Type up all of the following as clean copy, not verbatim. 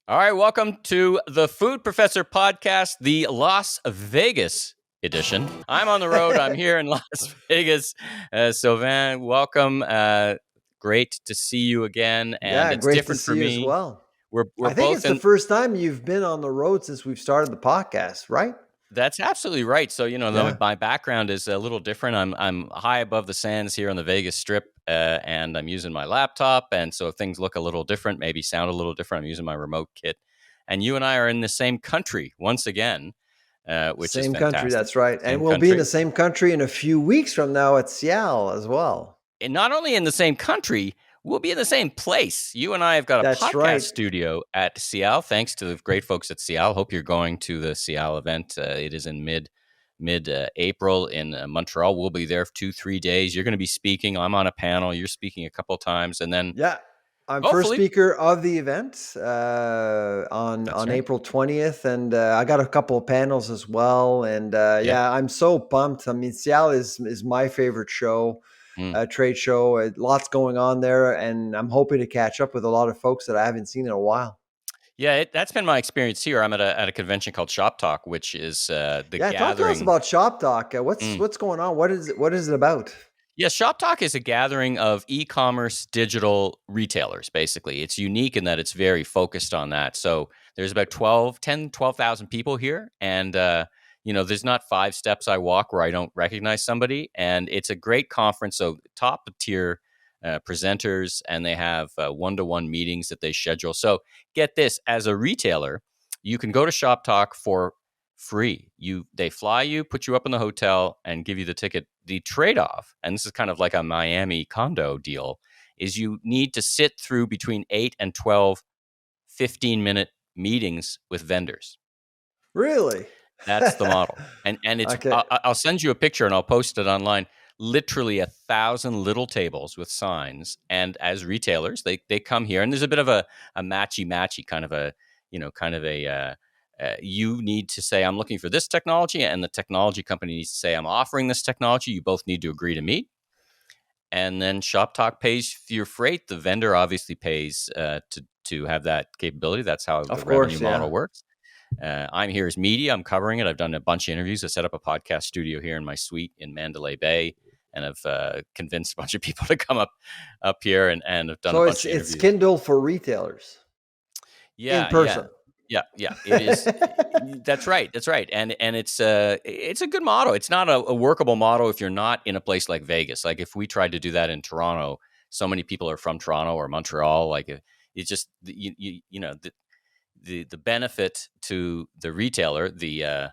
All right, welcome to the Food Professor podcast, the Las Vegas edition. I'm on the road. I'm here in Las Vegas. Sylvain, welcome. Great to see you again, and Yeah, it's great to different for see you as me. well. We're I think both it's the in. first time you've been on the road since we've started the podcast, right? That's absolutely right. So Yeah. my background is a little different. I'm high above the sands here on the Vegas Strip, and I'm using my laptop. And so things look a little different, maybe sound a little different. I'm using my remote kit, and you and I are in the same country once again, which is Same country, fantastic. that's right. And Same we'll be in country, the same country in a few weeks from now at Seattle as well. and not only in the same country, we'll be in the same place. You and I have got a That's podcast right. studio at Seattle. Thanks to the great folks at Seattle. Hope you're going to the Seattle event. It is in mid April in Montreal. We'll be there for 2-3 days. You're going to be speaking. I'm on a panel. You're speaking a couple of times, and then Yeah. I'm first hopefully, speaker of the event on that's on right. April 20th, and I got a couple of panels as well. And Yeah. yeah, I'm so pumped. I mean, Seattle is my favorite show. Mm. Trade show. Lots going on there, and I'm hoping to catch up with a lot of folks that I haven't seen in a while. Yeah, that's been my experience here. I'm at a convention called Shop Talk, which is the Yeah, talk to us gathering. about Shop Talk. Mm. What's going on? What is it about? Yeah, Shop Talk is a gathering of e-commerce digital retailers, basically. It's unique in that it's very focused on that. So there's about 12,000 people here. And, there's not 5 steps I walk where I don't recognize somebody. And it's a great conference. So top tier presenters, and they have one-to-one meetings that they schedule. So get this, as a retailer, you can go to Shop Talk for free. They fly you, put you up in the hotel, and give you the ticket. The trade-off, and this is kind of like a Miami condo deal, is you need to sit through between 8 and 12 15-minute meetings with vendors. Really? That's the model. And it's Okay. I'll send you a picture and I'll post it online. Literally 1,000 little tables with signs, and as retailers, they come here, and there's a bit of a matchy kind of a you need to say, I'm looking for this technology, and the technology company needs to say, I'm offering this technology. You both need to agree to meet, and then Shop Talk pays for your freight. The vendor obviously pays to have that capability. That's how the Of revenue course, model yeah. works. I'm here as media. I'm covering it. I've done a bunch of interviews. I set up a podcast studio here in my suite in Mandalay Bay, and I've convinced a bunch of people to come up here, and have done a So bunch of it's interviews. Kindle for retailers in Yeah, yeah, person. yeah. It is. That's right. That's right. And it's a good model. It's not a workable model if you're not in a place like Vegas. Like if we tried to do that in Toronto, so many people are from Toronto or Montreal. Like it's just the benefit to the retailer, the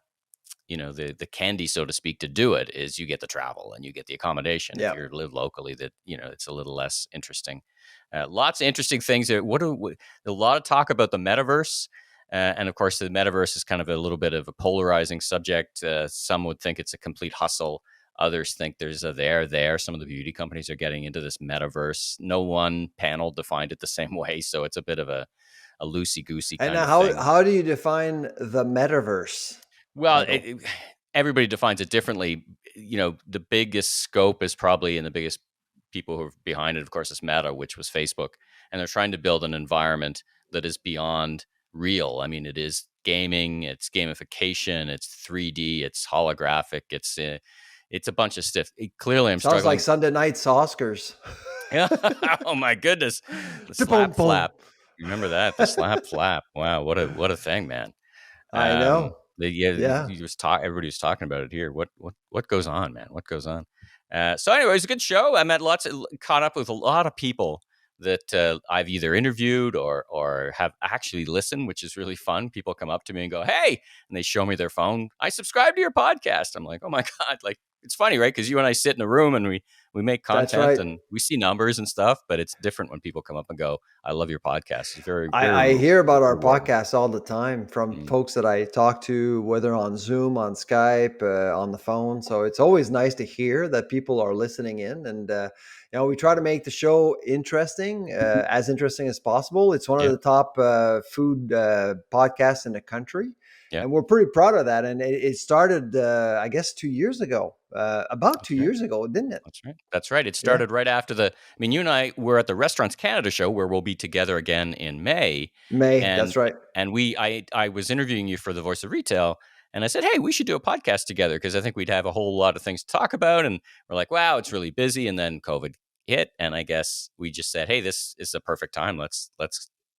candy, so to speak, to do it is you get the travel and you get the accommodation. If Yeah. you live locally, that it's a little less interesting. Lots of interesting things. A lot of talk about the metaverse. And of course, the metaverse is kind of a little bit of a polarizing subject. Some would think it's a complete hustle. Others think there's a there. Some of the beauty companies are getting into this metaverse. No one panel defined it the same way. So it's a bit of a loosey goosey And kind now of thing. how do you define the metaverse, Well, Michael? everybody defines it differently. The biggest scope is probably, and the biggest people who are behind it, of course, is Meta, which was Facebook. And they're trying to build an environment that is beyond real. I mean, it is gaming, it's gamification, it's 3D, it's holographic, it's a bunch of stuff. Clearly, I'm Sounds like struggling. Sunday night's Oscars. Oh my goodness, the Boom, slap boom. flap. Remember that, the slap flap? Wow, what a thing, man. I know. Yeah, Yeah. everybody was talking about it here. What goes on, man? What goes on? So anyway, it was a good show. I met caught up with a lot of people that I've either interviewed or have actually listened, which is really fun. People come up to me and go, "Hey," and they show me their phone. I subscribe to your podcast. I'm like, "Oh my god!" Like it's funny, right? Because you and I sit in a room and we make That's content right. and we see numbers and stuff, but it's different when people come up and go, "I love your podcast." It's very very I hear about our rewarding. podcast all the time from Mm. folks that I talk to, whether on Zoom, on Skype, on the phone. So it's always nice to hear that people are listening in. And, we try to make the show interesting, as interesting as possible. It's one of Yeah. the top food podcasts in the country. Yeah. and we're pretty proud of that. And it started, I guess, 2 years ago, about two Okay. years ago, didn't it? That's right. That's right. It Yeah, started right after I mean, you and I were at the Restaurants Canada show where we'll be together again in May. May. And That's right. I was interviewing you for the Voice of Retail, and I said, "Hey, we should do a podcast together because I think we'd have a whole lot of things to talk about." And we're like, "Wow, it's really busy." And then COVID hit, and I guess we just said, "Hey, this is a perfect time. Let's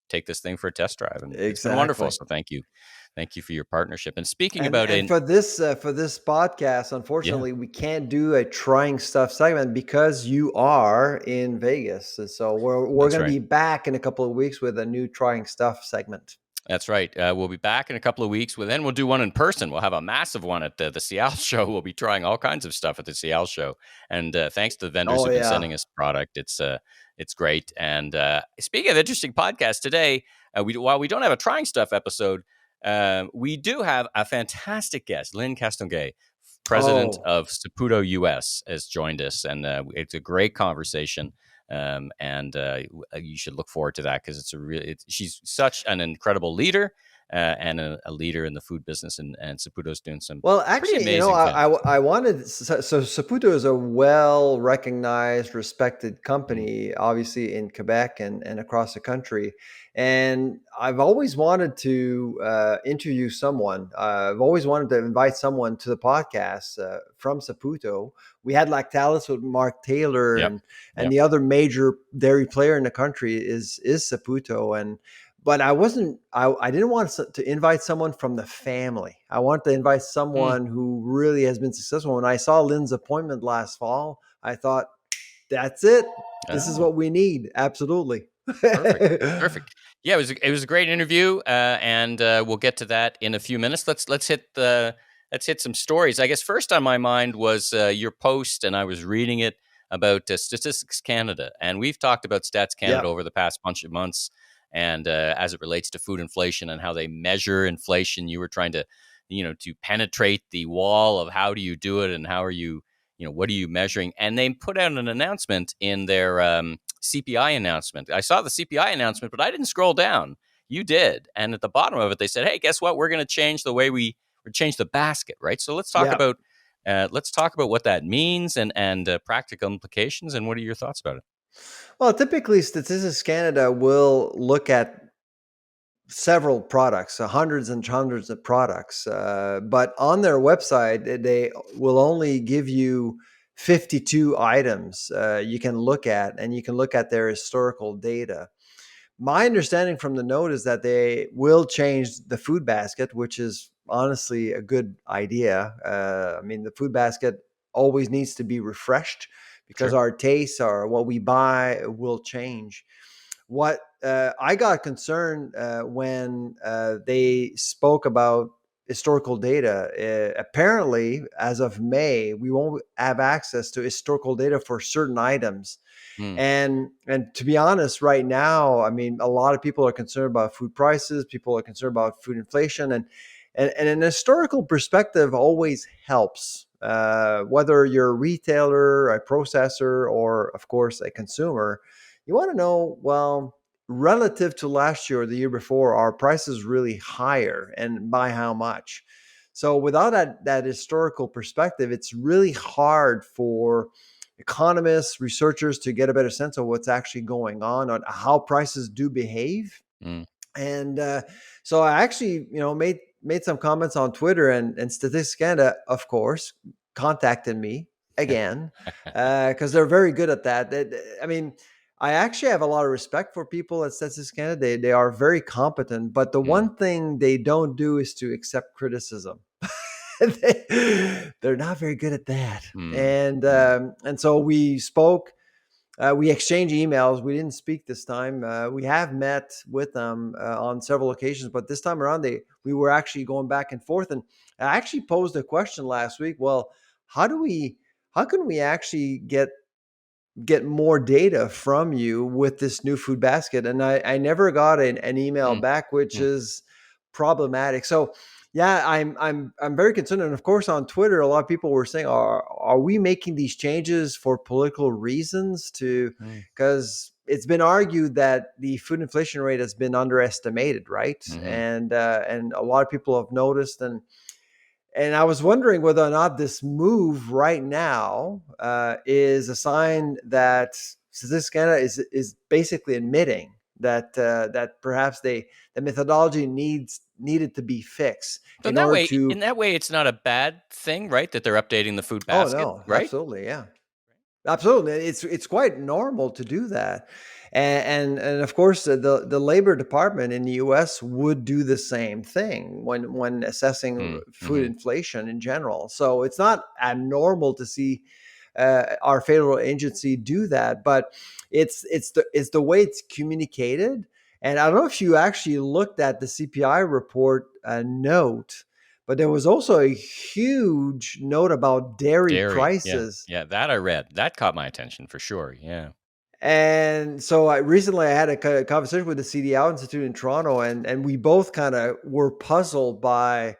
take this thing for a test drive." And it's been wonderful. Exactly. So thank you for your partnership. And speaking And about and it, for this podcast, yeah, unfortunately, we can't do a trying stuff segment because you are in Vegas. And so we're that's going to right. be back in a couple of weeks with a new trying stuff segment. That's right. We'll be back in a couple of weeks. Then we'll do one in person. We'll have a massive one at the Seattle show. We'll be trying all kinds of stuff at the Seattle show. And thanks to the vendors Oh who've been yeah. sending us product. It's great. And speaking of interesting podcasts today, while we don't have a trying stuff episode, we do have a fantastic guest. Lynn Castengate, president Oh, of Saputo US, has joined us, and it's a great conversation. And you should look forward to that because she's such an incredible leader and a leader in the food business, and Saputo's doing some well, pretty actually, amazing things. I wanted, so Saputo is a well recognized, respected Mm, company, obviously in Quebec and across the country. And I've always wanted to interview someone. I've always wanted to invite someone to the podcast from Saputo. We had Lactalis with Mark Taylor, yep, and yep. the other major dairy player in the country is Saputo. And but I didn't want to invite someone from the family. I wanted to invite Mm, someone who really has been successful. When I saw Lynn's appointment last fall, I thought, that's it. This is oh, what we need. Absolutely. perfect, perfect. Yeah, it was a great interview, and we'll get to that in a few minutes. Let's hit some stories. I guess first on my mind was your post, and I was reading it about Statistics Canada, and we've talked about Stats Yeah. Canada over the past bunch of months, and as it relates to food inflation and how they measure inflation. You were trying to, to penetrate the wall of how do you do it and how are you, what are you measuring? And they put out an announcement in their CPI announcement. I saw the CPI announcement, but I didn't scroll down. You did, and at the bottom of it, they said, "Hey, guess what? We're going to change the way we change the basket." Right. So Yeah. let's talk about what that means and practical implications. And what are your thoughts about it? Well, typically Statistics Canada will look at several products, hundreds and hundreds of products. But on their website, they will only give you 52 items you can look at, and you can look at their historical data. My understanding from the note is that they will change the food basket, which is honestly a good idea. I mean, the food basket always needs to be refreshed because Sure. our tastes, or what we buy, will change. What I got concerned when they spoke about historical data. Apparently, as of May, we won't have access to historical data for certain items. Mm, And to be honest, right now, I mean, a lot of people are concerned about food prices. People are concerned about food inflation, and an historical perspective always helps. Whether you're a retailer, a processor, or of course a consumer, you want to know, well, relative to last year or the year before, are prices really higher, and by how much? So without that historical perspective, it's really hard for economists, researchers to get a better sense of what's actually going on how prices do behave. mm, And so I actually, made some comments on Twitter, and Statistics Canada, of course, contacted me again because they're very good at that. I mean, I actually have a lot of respect for people at Statistics Canada. They are very competent, but the mm, one thing they don't do is to accept criticism. They're not very good at that. mm, mm, And so we spoke. We exchanged emails. We didn't speak this time. We have met with them on several occasions, but this time around, we were actually going back and forth. And I actually posed a question last week. Well, how do we? How can we actually get more data from you with this new food basket? And I never got an email mm, back, which mm. is problematic. So Yeah, I'm very concerned, and of course on Twitter, a lot of people were saying, "Are we making these changes for political reasons?" To Mm, because it's been argued that the food inflation rate has been underestimated, right? mhm. And a lot of people have noticed, and I was wondering whether or not this move right now is a sign that Statistics Canada is basically admitting that perhaps the methodology needed to be fixed So in order in to. that way, it's not a bad thing, right? That they're updating the food Oh basket, no, right? absolutely, yeah. Absolutely, it's quite normal to do that, and of course the Labor Department in the U.S. would do the same thing when assessing Mm, food mhm, inflation in general. So it's not abnormal to see our federal agency do that, but it's the way it's communicated. And I don't know if you actually looked at the CPI report note, but there was also a huge note about dairy dairy, yeah, prices. yeah, that I read. That caught my attention for sure, yeah. And so I had a conversation with the CDL Institute in Toronto, and we both kind of were puzzled by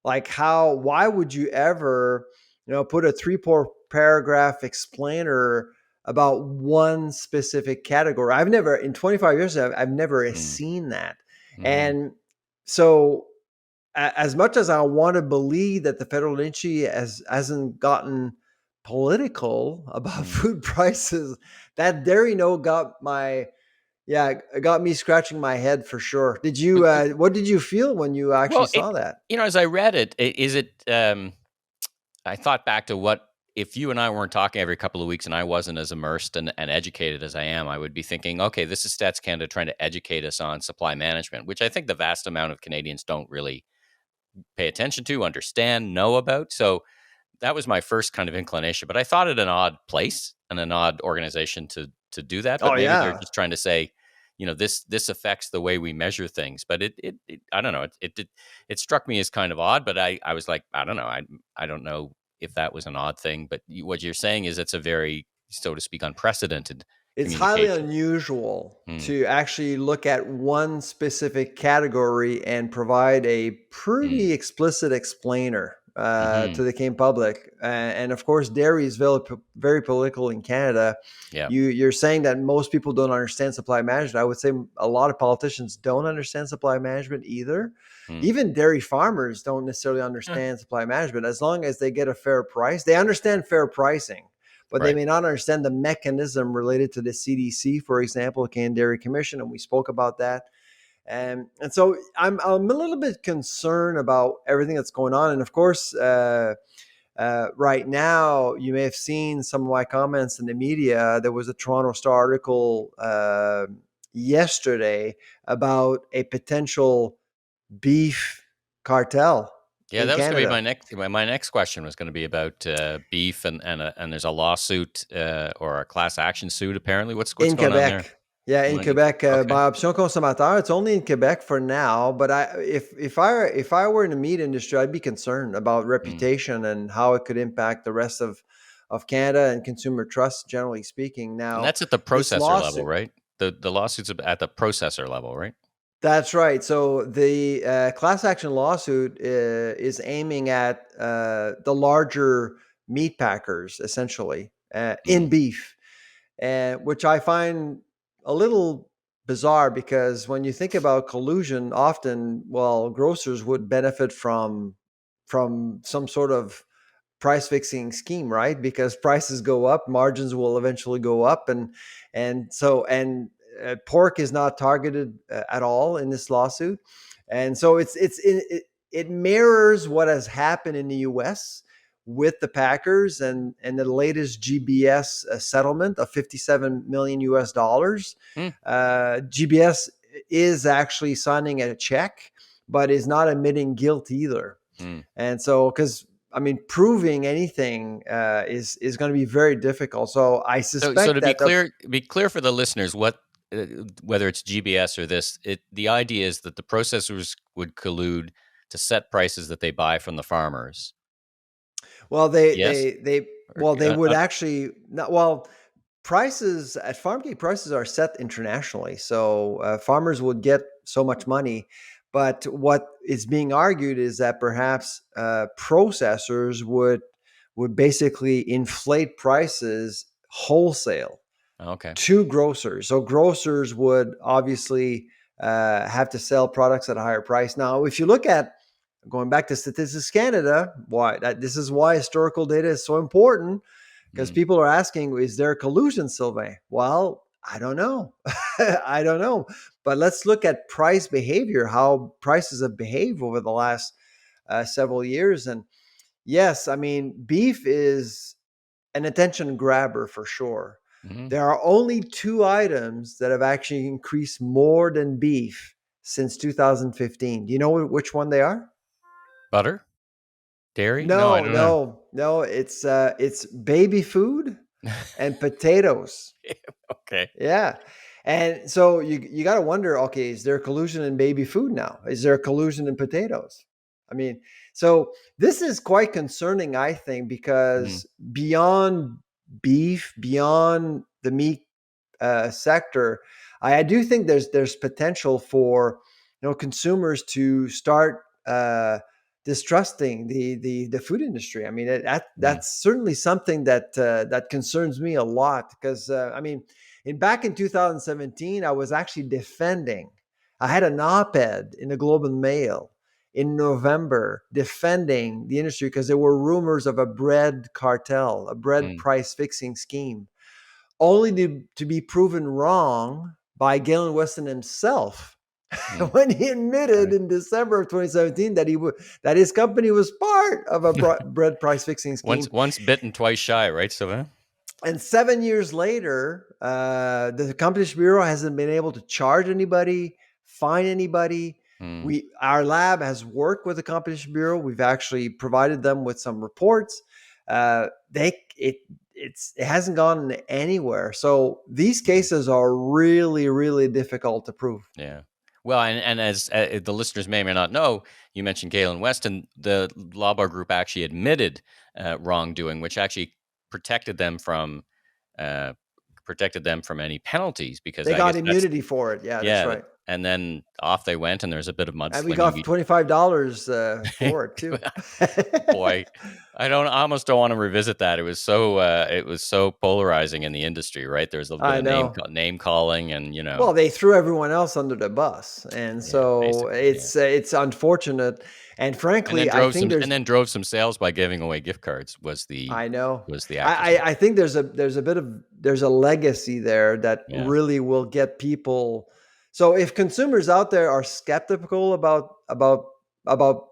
like why would you ever, put a 3 4 paragraph explainer about one specific category? I've never in 25 years I've never Mm, seen that. mhm, And so as much as I want to believe that the federal agency hasn't gotten political about mm. food prices, that dairy note got me scratching my head for sure. Did you? But What did you feel when you actually well, saw that? as I read it, is it, I thought back to what if you and I weren't talking every couple of weeks and I wasn't as immersed and educated as I am, I would be thinking, okay, this is Stats Canada trying to educate us on supply management, which I think the vast amount of Canadians don't really pay attention to, understand, know about. So that was my first kind of inclination. But I thought it an odd place and an odd organization to do that. But Oh maybe they're yeah, just trying to say, this affects the way we measure things. But it I don't know. It struck me as kind of odd. But I was like, I don't know. I don't know if that was an odd thing. But what you're saying is it's a very, so to speak, unprecedented it's highly communication. unusual Mm, to actually look at one specific category and provide a mm, pretty explicit explainer mm-hmm. to the Canadian public. And of course, dairy is very political in Canada. Yeah. You're saying that most people don't understand supply management. I would say a lot of politicians don't understand supply management either. Mm. Even dairy farmers don't necessarily Eh, understand supply management. As long as they get a fair price, they understand fair pricing, but they right. may not understand the mechanism related to the CDC, for example, the Canadian Dairy Commission, and we spoke about that. And so I'm a little bit concerned about everything that's going on. And of course, right now, you may have seen some of my comments in the media. There was a Toronto Star article yesterday about a potential beef cartel Yeah, in that was going to be Canada. my next question was going to be about beef and there's a lawsuit or a class action suit apparently. What's In going on there? Quebec. Yeah, in Quebec, Okay. by option consommateur. It's only in Quebec for now, but if I were in the meat industry, I'd be concerned about Mm. reputation and how it could impact the rest of Canada and consumer trust, generally speaking. And Now, that's at the this processor level, lawsuit. right? The lawsuit's at the processor level, right? That's right. So the class action lawsuit is aiming at the larger meat packers, essentially, in Mm. beef, and which I find a little bizarre because when you think about collusion, often, well, grocers would benefit from some sort of price fixing scheme, right? Because prices go up, margins will eventually go up, and pork is not targeted at all in this lawsuit, and so it mirrors what has happened in the U.S. with the Packers and the latest GBS settlement of 57 million US dollars. Mm. GBS is actually signing a check, but is not admitting guilt either. Mm. And so, because I mean, proving anything is going to be very difficult. So I So suspect to that be clear for the listeners, what whether it's GBS or this, the idea is that the processors would collude to set prices that they buy from the farmers. well, they Yes? they they Or, well they would actually not well prices at farm gate prices are set internationally, so farmers would get so much money. But what it's being argued is that perhaps processors would basically inflate prices wholesale Okay. to grocers. So grocers would obviously have to sell products at a higher price. Now, if you look at going back to Statistics Canada, this is why historical data is so important, because Mm. people are asking, is there collusion, Sylvain? Well, I don't know. I don't know. But let's look at price behavior, how prices have behaved over the last several years. And yes, I mean, beef is an attention grabber for sure. Hmm. There are only two items that have actually increased more than beef since 2015. Do you know which one they are? Butter? Dairy? No, I No, don't know. no, no. It's baby food and potatoes. Okay. Yeah. And so you got to wonder, okay, is there collusion in baby food now? Is there collusion in potatoes? I mean, so this is quite concerning, I think, Mm. because beyond beef, beyond the meat sector, I do think there's potential for consumers to start distrusting the food industry. I mean, Mm. that's certainly something that concerns me a lot because I mean, back in 2017, I was actually defending. I had an op-ed in the Globe and Mail in November defending the industry because there were rumors of a bread cartel, a bread Mm. price fixing scheme, only to be proven wrong by Galen Weston himself Mm. when he admitted Right. in December of 2017 that that his company was part of a bread price fixing Once scheme. once bitten, twice shy, right, Sylvain? And 7 years later, the Competition Bureau hasn't been able to charge anybody, fine anybody. Mm. Our lab has worked with the Competition Bureau. We've actually provided them with some reports. It hasn't gone anywhere. So these Mm. cases are really, really difficult to prove. Yeah. Well, and as the listeners may or may not know, you mentioned Galen Weston. The Law Bar Group actually admitted wrongdoing, which actually protected them from uh, any penalties, because They I got guess that's immunity for it. Yeah, that's yeah. right. And then off they went, and there's a bit of And we mudslinging. got $25 for it too. Boy, I almost don't want to revisit that. It was so polarizing in the industry, right? There's a bit I of know. name calling, and Well, they threw everyone else under the bus, and yeah, so basically, yeah. it's unfortunate. And frankly, I think there's Drove some sales by giving away gift cards I know. was the I accusation. think there's a legacy there that Yeah. really will get people. So if consumers out there are skeptical about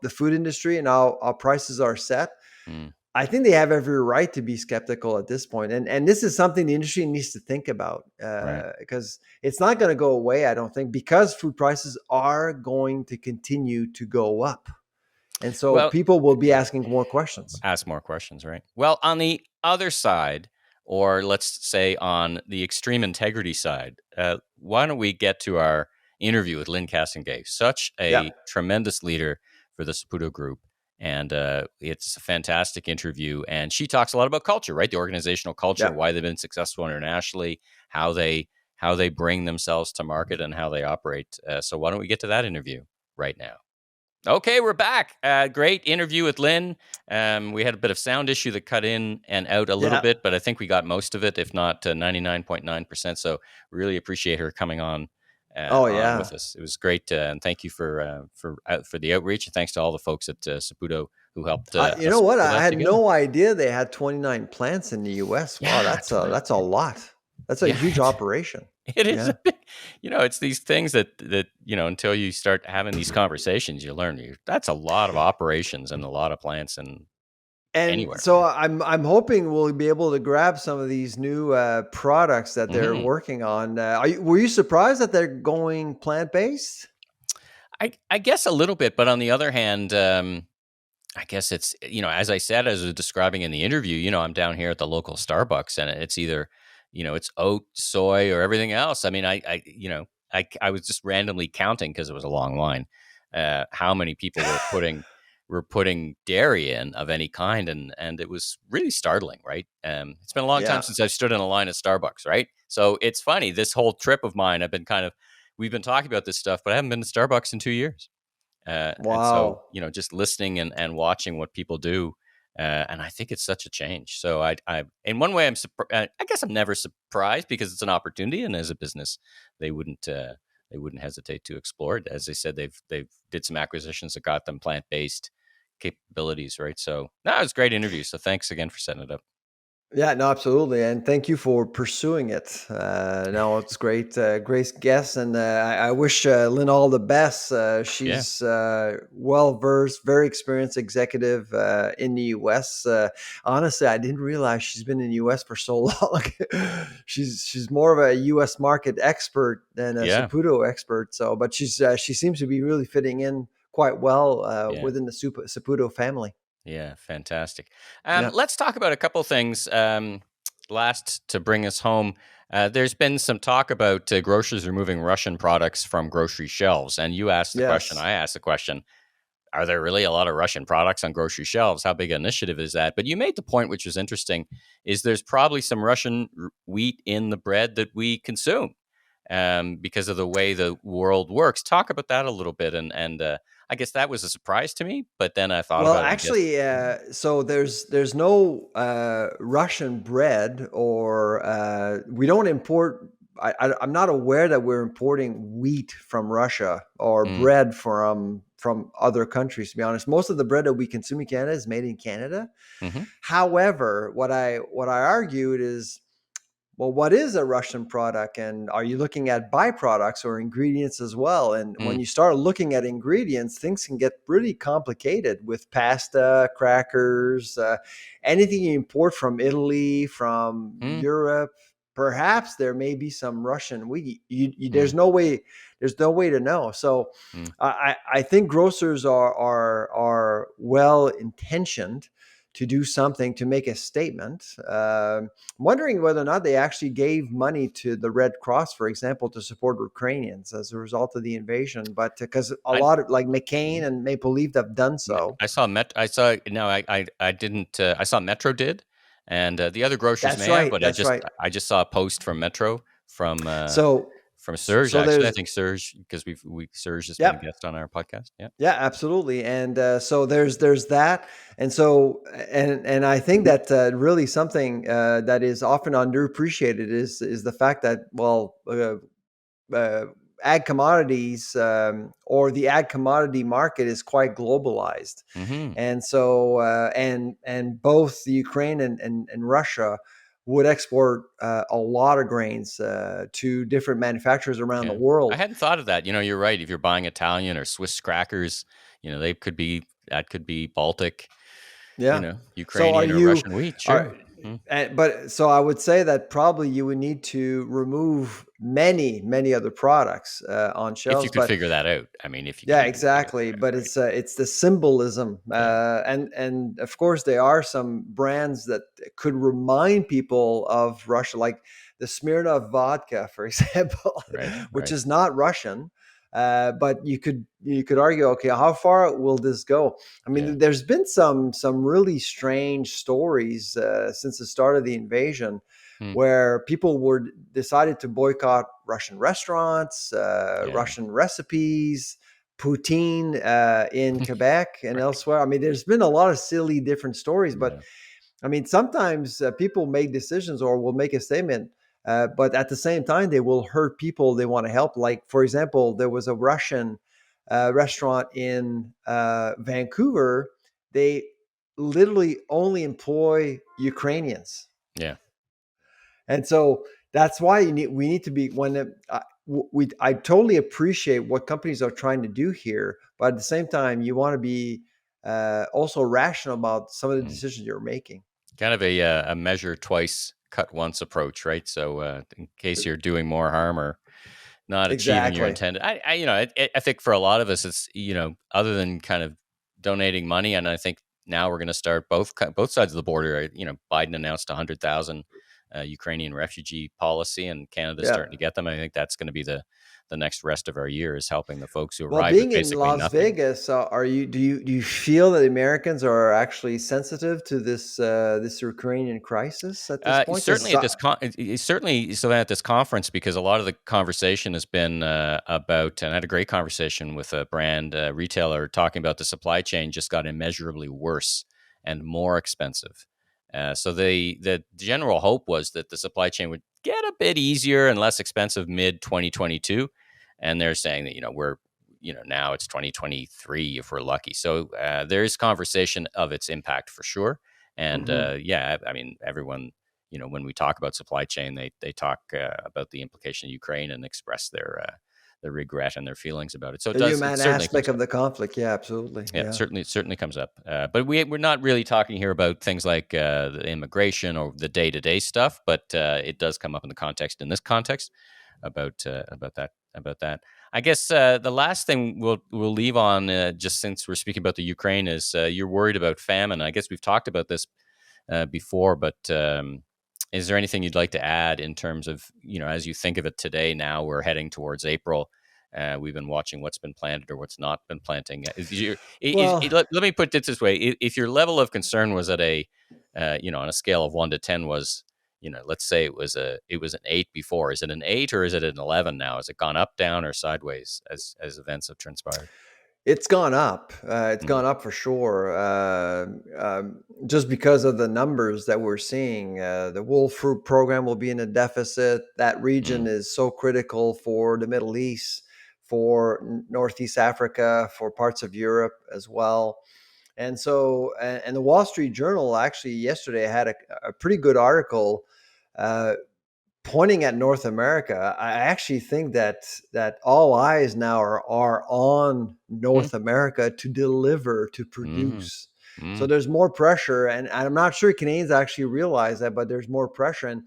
the food industry and how prices are set, Mm. I think they have every right to be skeptical at this point. And this is something the industry needs to think about Right. because it's not going to go away, I don't think, because food prices are going to continue to go up. And so Well, people will be yeah. asking more questions. Ask more questions, right? Well, on the other side, or let's say on the extreme integrity side, why don't we get to our interview with Lynn Castengate? Such Yeah. a tremendous leader for the Saputo Group. And it's a fantastic interview. And she talks a lot about culture, right? The organizational culture, Yeah. why they've been successful internationally, how they bring themselves to market, and how they operate. So why don't we get to that interview right now? Okay, we're back. Great interview with Lynn. We had a bit of sound issue that cut in and out a little Yeah. bit, but I think we got most of it, if not 99.9%. So really appreciate her coming Oh, on with yeah. us. It was great, and thank you for the outreach, and thanks to all the folks at Saputo who helped You know us what? pull I that had together. no idea they had 29 plants in the US. Wow, Yeah, that's a lot. That's a yeah. huge operation. It is a Yeah. big, it's these things that until you start having these conversations, you learn that's a lot of operations and a lot of plants and And anywhere, so right? I'm hoping we'll be able to grab some of these new products that they're Hmm. working on. Were you surprised that they're going plant based? I guess a little bit, but on the other hand, I guess it's as I said, as I was describing in the interview, I'm down here at the local Starbucks, and it's either it's oat, soy, or everything else. I mean, I was just randomly counting because it was a long line, how many people were putting dairy in of any kind, and it was really startling, right? It's been a long time Yeah. since I've stood in a line at Starbucks, right? So it's funny, this whole trip of mine, we've been talking about this stuff, but I haven't been to Starbucks in 2 years. And so, Wow. just listening and watching what people do. And I think it's such a change. So in one way, I guess I'm never surprised because it's an opportunity, and as a business, they wouldn't, they wouldn't hesitate to explore it. As they said, they've did some acquisitions that got them plant-based capabilities, right? So that was a great interview. So thanks again for setting it up. Yeah, no, absolutely, and thank you for pursuing it. No, it's great, great guess, and I wish Lynn all the best. Yeah, She's well versed, very experienced executive in the U.S. Honestly, I didn't realize she's been in the U.S. for so long. She's more of a U.S. market expert than a yeah, Saputo expert. So, but she seems to be really fitting in quite well yeah. within the Saputo family. Yeah, fantastic. Yeah. Let's talk about a couple things. Last, to bring us home, there's been some talk about grocers removing Russian products from grocery shelves. And you asked the question, Yes. I asked the question, are there really a lot of Russian products on grocery shelves? How big an initiative is that? But you made the point, which was interesting, is there's probably some Russian wheat in the bread that we consume, because of the way the world works. Talk about that a little bit. And I guess that was a surprise to me, but then I thought Well, about it, I guess. actually, so there's no Russian bread, or we don't import. I'm not aware that we're importing wheat from Russia or Mm, bread from other countries. To be honest, most of the bread that we consume in Canada is made in Canada. hmm However, what I argued is, well, what is a Russian product? And are you looking at byproducts or ingredients as well? And when mm, you start looking at ingredients, things can get pretty complicated with pasta, crackers, anything you import from Italy, from mm, Europe. Perhaps there may be some Russian wheat. mm, There's no way to know. So mm. I think grocers are well intentioned to do something to make a statement. Wondering whether or not they actually gave money to the Red Cross, for example, to support Ukrainians as a result of the invasion. But because a I lot of like McCain and Maple Leaf have done so. I saw I saw no, I didn't. I saw Metro did, and the other grocers That's may have, right. but That's right. I just saw a post from Metro So from Serge. so Actually, I there's think Serge, because Serge has been a yep. guest on our podcast. Yeah. Yeah, absolutely. And so there's that, and so and I think that really something that is often underappreciated is the fact that, well, uh, ag commodities, or the ag commodity market is quite globalized, hmm and so and both the Ukraine and Russia would export a lot of grains to different manufacturers around the Yeah. I world. hadn't thought of that. You're right. If you're buying Italian or Swiss crackers, they could be that could be Baltic, Yeah. So are Ukrainian or you Russian wheat. are Sure. Mm. but so I would say that probably you would need to remove many other products on If you shelves. could But figure that out. I mean, if you could yeah, even figure exactly. that out, But right? it's the symbolism, Yeah. and of course there are some brands that could remind people of Russia, like the Smirnoff vodka, for example, Right. which Right. is not Russian. But you could argue, okay, how far will this go? I Yeah. mean, there's been some really strange stories since the start of the invasion, Mm. where people were decided to boycott Russian restaurants, Yeah. Russian recipes, poutine in Quebec and Right. elsewhere. I mean, there's been a lot of silly different stories, but Yeah. I mean, sometimes people make decisions or will make a statement, but at the same time, they will hurt people they want to help. Like, for example, there was a Russian restaurant in Vancouver. They literally only employ Ukrainians, Yeah. and so that's why we need to be I totally appreciate what companies are trying to do here, but at the same time, you want to be also rational about some of the Mm. decisions you're making. Kind of a measure twice, cut once approach, right? So in case you're doing more harm or not achieving your Exactly. intended, I think for a lot of us, it's other than kind of donating money, and I think now we're going to start both sides of the border. Biden announced 100,000 Ukrainian refugee policy, and Canada's Yeah. starting to get them. I think that's going to be the next rest of our year is helping the folks who Well, arrive with being in basically Las nothing. Vegas, do you feel that Americans are actually sensitive to this Ukrainian crisis at this point? Because Certainly at this certainly so at this conference, because a lot of the conversation has been about, and I had a great conversation with a brand retailer talking about the supply chain just got immeasurably worse and more expensive. So the general hope was that the supply chain would get a bit easier and less expensive mid 2022, and they're saying that we're now it's 2023 if we're lucky. So there is conversation of its impact for sure. And Mhm. yeah, I mean, everyone, when we talk about supply chain, they talk about the implication of Ukraine and express their regret and their feelings about it. So The it human certainly aspect comes of up. the conflict, yeah, absolutely, Yeah, yeah. it certainly comes up. But we're not really talking here about things like the immigration or the day to day stuff. But it does come up in this context about that. I guess the last thing we'll leave on, just since we're speaking about the Ukraine, is you're worried about famine. I guess we've talked about this before, but is there anything you'd like to add in terms of, as you think of it today? Now we're heading towards April. We've been watching what's been planted or what's not been planting. Well, Let me put it this way: if your level of concern was at on a scale of 1 to 10, was, let's say it was an 8 before. Is it an 8 or is it an 11 now? Has it gone up, down, or sideways as events have transpired? it's gone up. It's Hmm. gone up for sure. Just because of the numbers that we're seeing, the World Fruit Program will be in a deficit. That region Mm, is so critical for the Middle East, for Northeast Africa, for parts of Europe as well. And so, and the Wall Street Journal actually yesterday had a pretty good article uh, pointing at North America. I actually think that all eyes now are on mm, North America to deliver, to mm, produce. So mm, there's more pressure, and I'm not sure Canadians actually realize that, but there's more pressure. And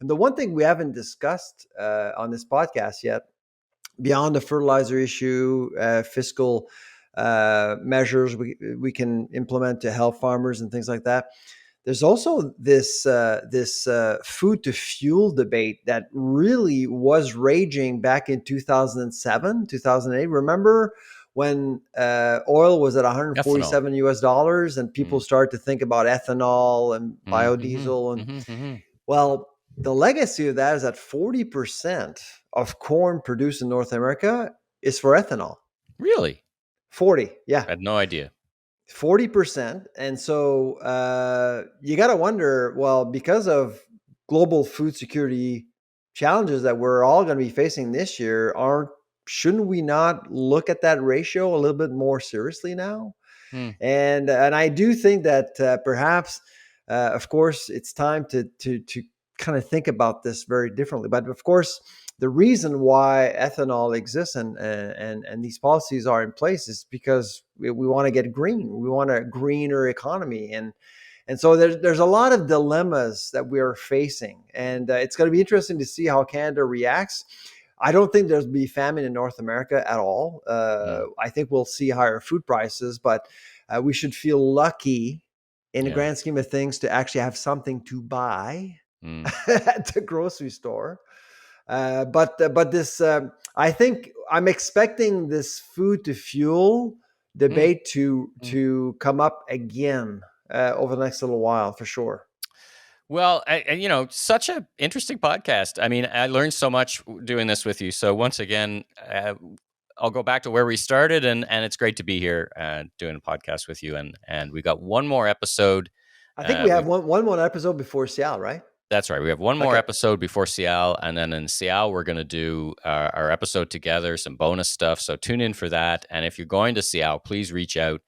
the one thing we haven't discussed on this podcast yet, beyond the fertilizer issue, fiscal measures we can implement to help farmers and things like that. There's also this food to fuel debate that really was raging back in 2007, 2008. Remember when oil was at ethanol. 147 US dollars and people Mm, started to think about ethanol and mm, mhm, biodiesel? And mhm, mhm. well, the legacy of that is that 40% of corn produced in North America is for ethanol. Really? 40, yeah. I had no idea. 40%. And so you got to wonder, well, because of global food security challenges that we're all going to be facing this year, aren't shouldn't we not look at that ratio a little bit more seriously now? Hmm. And I do think that perhaps, of course, it's time to kind of think about this very differently. But of course, the reason why ethanol exists and these policies are in place is because we want to get green. We want a greener economy, and so there's a lot of dilemmas that we are facing, and it's going to be interesting to see how Canada reacts. I don't think there'll be famine in North America at all. Mm, I think we'll see higher food prices, but we should feel lucky in the yeah. grand scheme of things to actually have something to buy Mm, at the grocery store. But this, I think I'm expecting this food to fuel mm, debate to mm. to come up again over the next little while for sure. Well, such a interesting podcast. I mean, I learned so much doing this with you. So once again, I'll go back to where we started, and it's great to be here doing a podcast with you. And we got one more episode. I think we We have one more episode before Seattle, right? That's right. We have one more Okay, episode before Seattle, and then in Seattle, we're going to do our episode together, some bonus stuff. So tune in for that. And if you're going to Seattle, please reach out.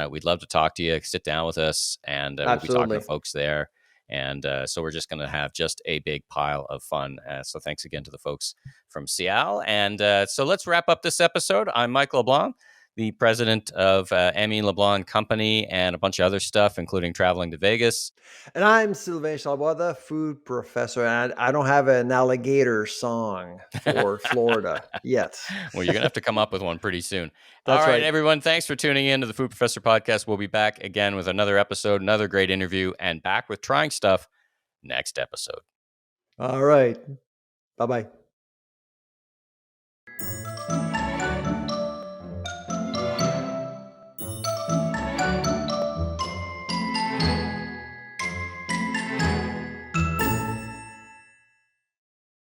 We'd love to talk to you. Sit down with us, and we'll be talking to absolutely. folks there. And so we're just going to have just a big pile of fun. So thanks again to the folks from Seattle. And so let's wrap up this episode. I'm Mike LeBlanc, the president of Emmy LeBlanc Company and a bunch of other stuff, including traveling to Vegas. And I'm Sylvain Chalbois, the food professor, and I don't have an alligator song for Florida yet. Well, you're going to have to come up with one pretty soon. All That's right, right. everyone. Thanks for tuning in to the Food Professor podcast. We'll be back again with another episode, another great interview, and back with trying stuff next episode. All right. Bye bye.